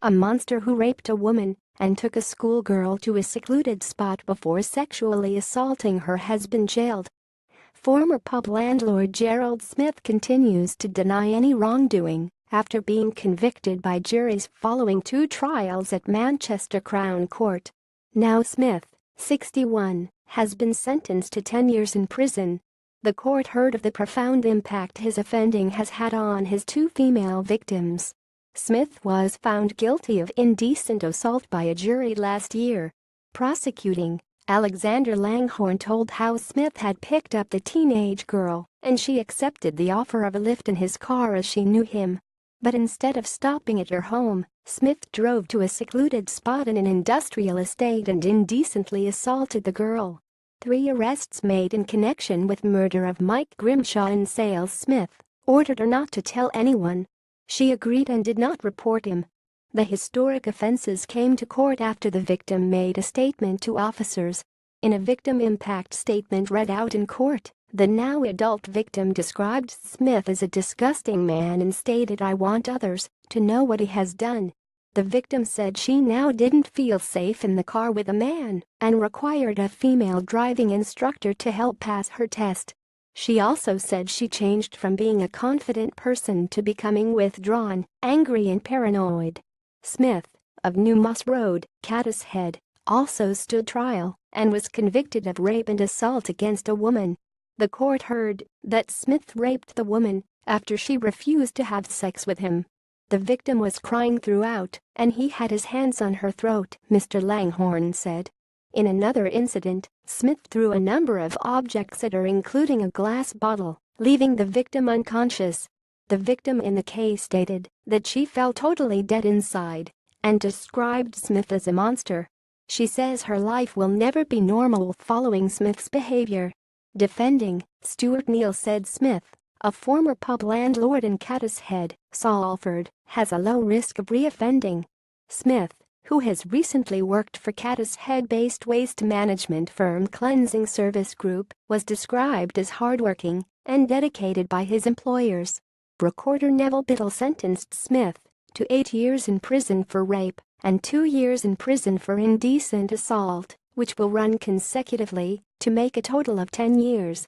A monster who raped a woman and took a schoolgirl to a secluded spot before sexually assaulting her has been jailed. Former pub landlord Gerald Smith continues to deny any wrongdoing after being convicted by juries following 2 trials at Manchester Crown Court. Now Smith, 61, has been sentenced to 10 years in prison. The court heard of the profound impact his offending has had on his 2 female victims. Smith was found guilty of indecent assault by a jury last year. Prosecuting Alexander Langhorne told how Smith had picked up the teenage girl and she accepted the offer of a lift in his car as she knew him. But instead of stopping at her home, Smith drove to a secluded spot in an industrial estate and indecently assaulted the girl. 3 arrests made in connection with murder of Mike Grimshaw in Sales. Smith ordered her not to tell anyone. She agreed and did not report him. The historic offenses came to court after the victim made a statement to officers. In a victim impact statement read out in court, the now adult victim described Smith as a disgusting man and stated, "I want others to know what he has done." The victim said she now didn't feel safe in the car with a man and required a female driving instructor to help pass her test. She also said she changed from being a confident person to becoming withdrawn, angry and paranoid. Smith, of New Moss Road, Caddishead, also stood trial and was convicted of rape and assault against a woman. The court heard that Smith raped the woman after she refused to have sex with him. The victim was crying throughout and he had his hands on her throat, Mr. Langhorne said. In another incident, Smith threw a number of objects at her, including a glass bottle, leaving the victim unconscious. The victim in the case stated that she felt totally dead inside and described Smith as a monster. She says her life will never be normal following Smith's behavior. Defending, Stuart Neal said Smith, a former pub landlord in Caddishead, Salford, has a low risk of reoffending. Smith, who has recently worked for Caddishead-based waste management firm Cleansing Service Group, was described as hardworking and dedicated by his employers. Recorder Neville Biddle sentenced Smith to 8 years in prison for rape and 2 years in prison for indecent assault, which will run consecutively to make a total of 10 years.